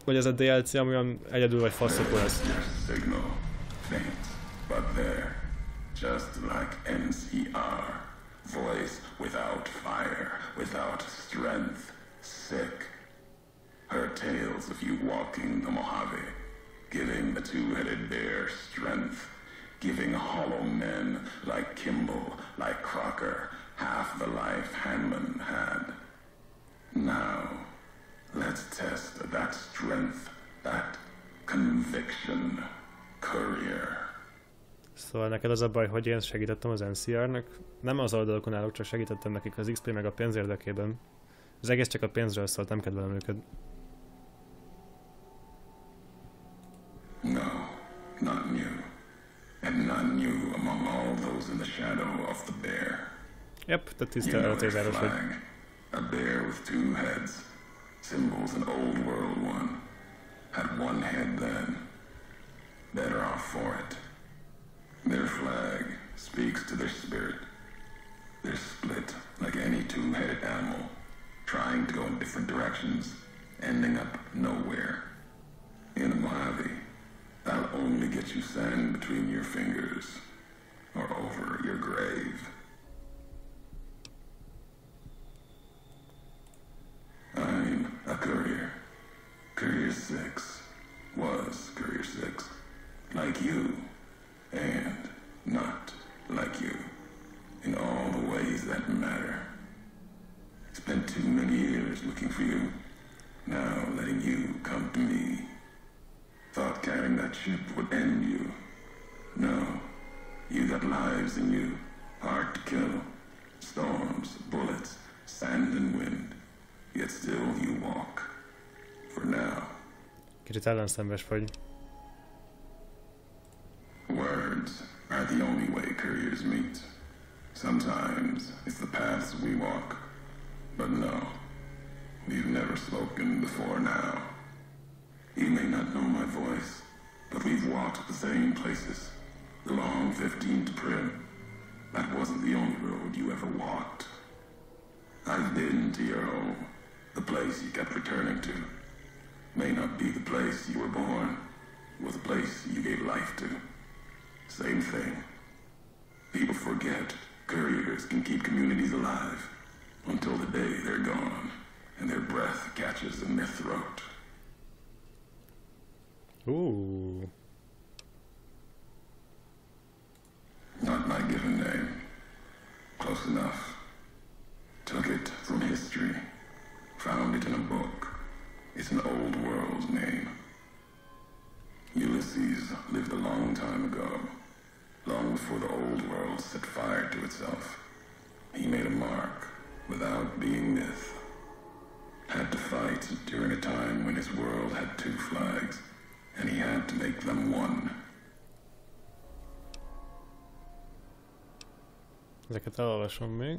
vagy ez a DLC, ami olyan egyedül vagy faszokó lesz. Just like NCR, voice without fire, without strength, sick. Her tales of you walking the Mojave, giving the two-headed bear strength, giving hollow men like Kimball, like Crocker, half the life Hanman had. Now, let's test that strength, that conviction, courier. Szóval neked az a baj, hogy én segítettem az NCR-nak. Nem az oldalakon állok, csak segítettem nekik az XP meg a pénz érdekében. Az egész csak a pénzről szólt, nem kedvelem őket. No, not new. And not new among all those in the shadow of the bear. Yep, te tiszta előtézáros vagy. A bear with two heads. Symbols an old world one. Had one head then. Better off for it. Their flag speaks to their spirit. They're split like any two-headed animal, trying to go in different directions, ending up nowhere. In a Mojave, that'll only get you sand between your fingers, or over your grave. I'm a courier. Courier 6 was Courier 6, like you. And not like you, in all the ways that matter. Spent too many years looking for you, now letting you come to me. Thought carrying that ship would end you. No, you got lives in you, hard to kill. Storms, bullets, sand and wind. Yet still you walk. For now. Kicsit ellenszenves vagy. Words are the only way couriers meet. Sometimes it's the paths we walk. But no, we've never spoken before now. You may not know my voice, but we've walked the same places. The long 15 to Prim. That wasn't the only road you ever walked. I've been to your home, the place you kept returning to. May not be the place you were born, was the place you gave life to. Same thing. People forget couriers can keep communities alive until the day they're gone and their breath catches in their throat. Ooh. Not my given name. Close enough. Took it from history. Found it in a book. It's an old world name. Ulysses lived a long time ago. Long before the old world set fire to itself. He made a mark without being myth. Had to fight during a time when his world had two flags, and he had to make them one. Ezeket elolvasom még.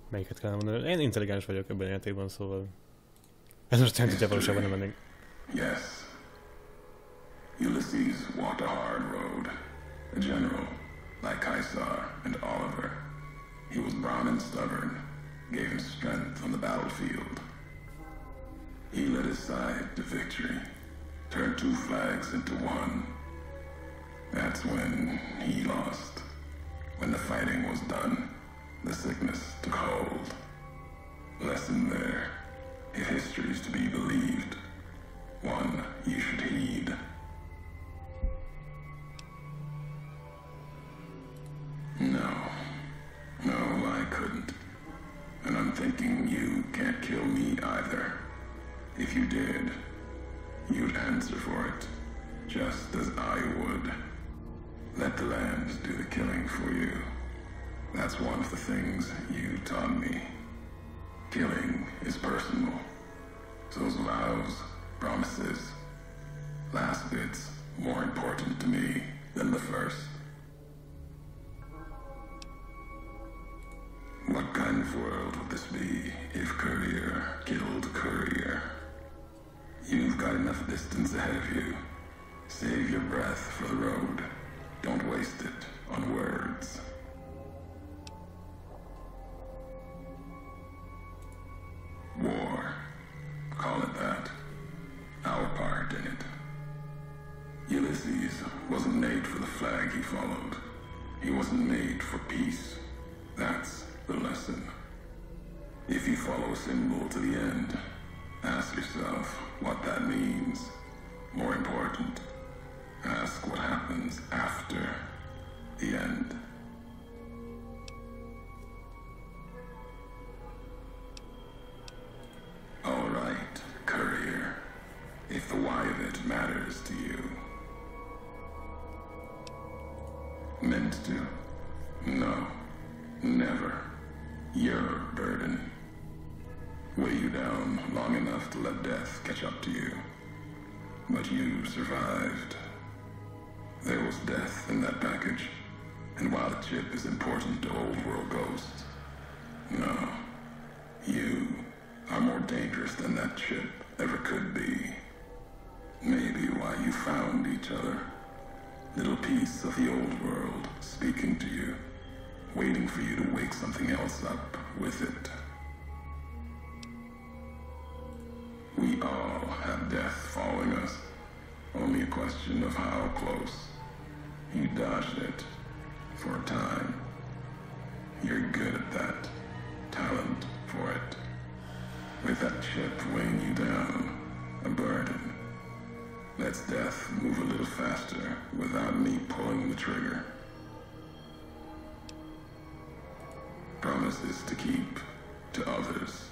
Melyiket kellene mondani? Én intelligens vagyok ebben a játékban, szóval... Ez most jelenti, hogy valóságban nem mennénk. Yes. Ulysses walked a hard road. A general, like Caesar and Oliver. He was brawn and stubborn, gave him strength on the battlefield. He led his side to victory, turned two flags into one. That's when he lost. When the fighting was done, the sickness took hold. Lesson there. If history's to be believed, one you should heed. No, I couldn't. And I'm thinking you can't kill me either. If you did, you'd answer for it, just as I would. Let the land do the killing for you. That's one of the things you taught me. Killing is personal. Those vows, promises, last bits more important to me than the first. What kind of world would this be if courier killed courier? You've got enough distance ahead of you. Save your breath for the road. Don't waste it on words. he followed. He wasn't made for peace. That's the lesson. If you follow a symbol to the end, ask yourself what that means. More important, ask what happens after the end. All right, courier, if the why of it matters to you. Meant to? No, never. Your burden. Weigh you down long enough to let death catch up to you. But you survived. There was death in that package, and while the chip is important to old world ghosts, no, you are more dangerous than that chip ever could be. Maybe why you found each other. Little piece of the old world speaking to you, waiting for you to wake something else up with it. We all have death following us. Only a question of how close. You dodged it for a time. You're good at that. Talent for it. With that chip weighing you down, a burden. Let's death move a little faster without me pulling the trigger. Promises to keep to others.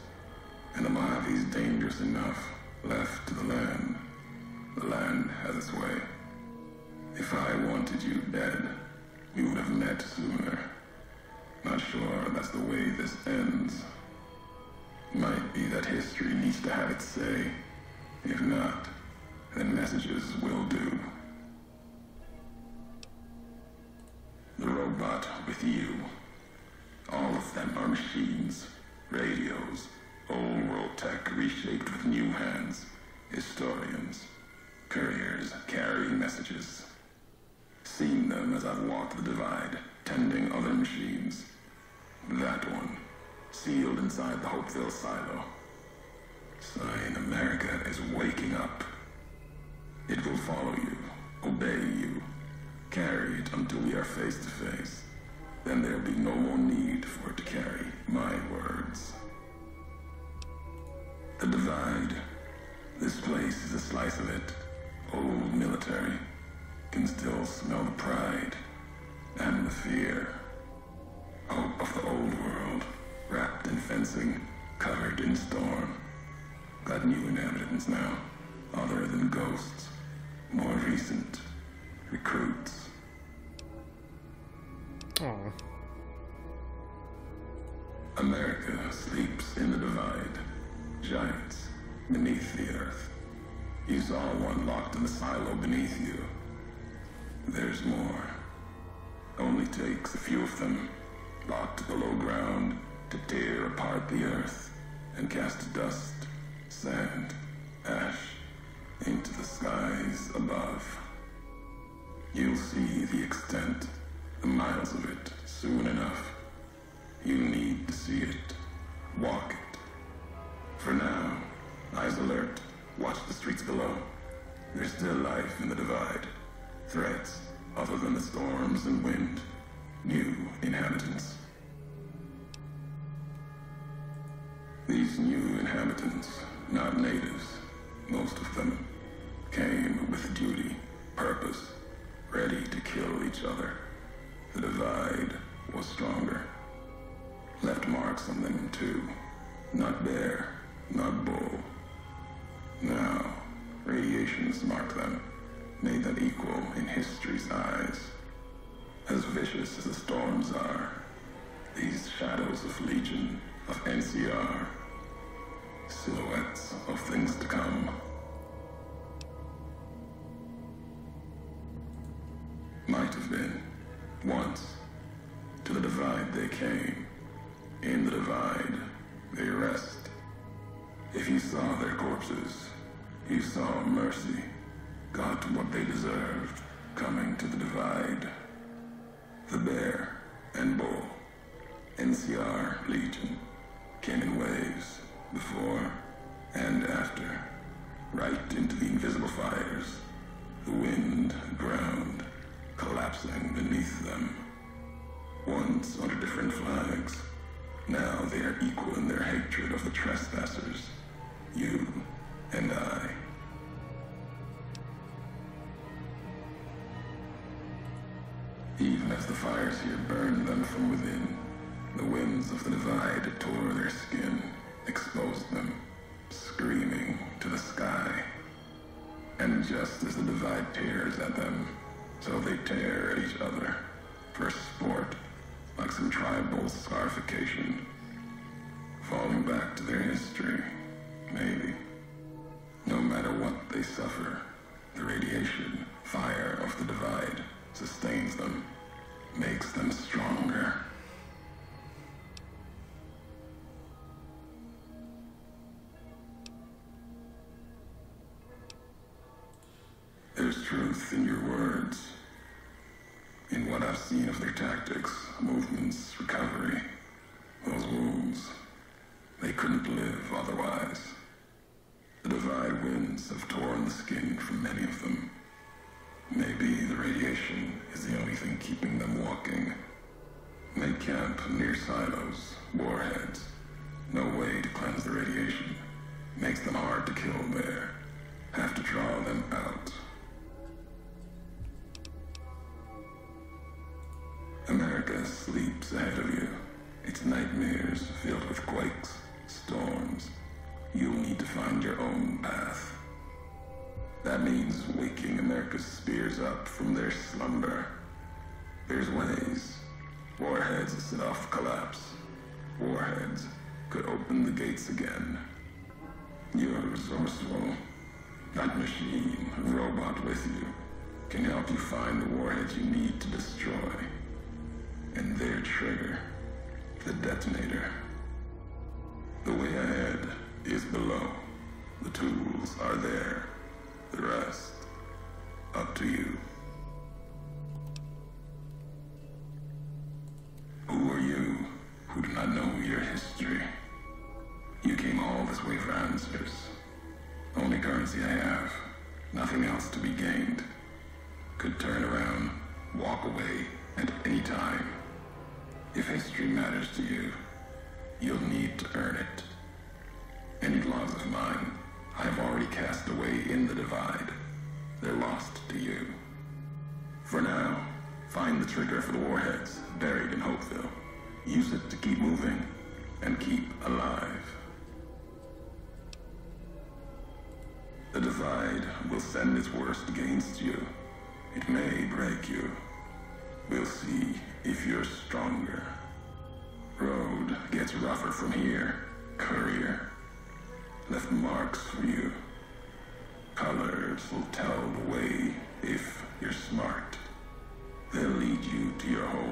And alive he's dangerous enough left to the land. The land has its way. If I wanted you dead, we would have met sooner. Not sure that's the way this ends. Might be that history needs to have its say. If not, then messages will do. The robot with you. All of them are machines, radios, old world tech reshaped with new hands, historians, couriers carrying messages. Seen them as I've walked the divide, tending other machines. That one, sealed inside the Hopeville silo. Sign America is waking up. It will follow you, obey you, carry it until we are face to face. Then there'll be no more need for it to carry my words. The divide. This place is a slice of it. Old military. Can still smell the pride and the fear. Hope of the old world, wrapped in fencing, covered in storm. Got new inhabitants now, other than ghosts. More recent recruits. Aww. America sleeps in the divide. Giants beneath the earth. You saw one locked in the silo beneath you. There's more. Only takes a few of them, locked below ground, to tear apart the earth and cast dust, sand, ash into the skies above. You'll see the extent, the miles of it, soon enough. You need to see it, walk it. For now, eyes alert, watch the streets below. There's still life in the divide. Threats, other than the storms and wind. New inhabitants. These new inhabitants, not natives, most of them, came with duty, purpose, ready to kill each other. The divide was stronger. Left marks on them too. Not bear, not bull. Now, radiations marked them, made them equal in history's eyes. As vicious as the storms are, these shadows of Legion, of NCR, silhouettes of things to come. Might have been, once. To the divide they came. In the divide, they rest. If you saw their corpses, you saw mercy, got what they deserved, coming to the divide. The bear and bull, NCR Legion, came in waves, before and after, right into the invisible fires, the wind, ground, collapsing beneath them. Once under different flags, now they are equal in their hatred of the trespassers, you and I. Even as the fires here burned them from within, the winds of the divide tore their skin, exposed them, screaming to the sky. And just as the divide tears at them, so they tear at each other, for sport, like some tribal scarification, falling back to their history, maybe. No matter what they suffer, the radiation, fire of the divide sustains them, makes them stronger. There's truth in your words, in what I've seen of their tactics, movements, recovery. Those wounds, they couldn't live otherwise. The divide winds have torn the skin from many of them. Maybe the radiation is the only thing keeping them walking. They camp near silos, warheads. No way to cleanse the radiation. Makes them hard to kill there. Have to draw them out. America sleeps ahead of you. Its nightmares filled with quakes, storms. You'll need to find your own path. That means waking America's spears up from their slumber. There's ways. Warheads set off collapse. Warheads could open the gates again. You're resourceful. That machine, robot with you, can help you find the warheads you need to destroy. And their trigger, the detonator. The way ahead is below. The tools are there. The rest, up to you. Who are you who do not know your history? You came all this way for answers. Only currency I have, nothing else to be gained. Could turn around, walk away at any time. If history matters to you, you'll need to earn it. Any logs of mine I have already cast away in the divide. They're lost to you. For now, find the trigger for the warheads buried in Hopeville. Use it to keep moving and keep alive. The divide will send its worst against you. It may break you. We'll see if you're stronger. Road gets rougher from here. Courier left marks for you. Colors will tell the way if you're smart. They'll lead you to your home.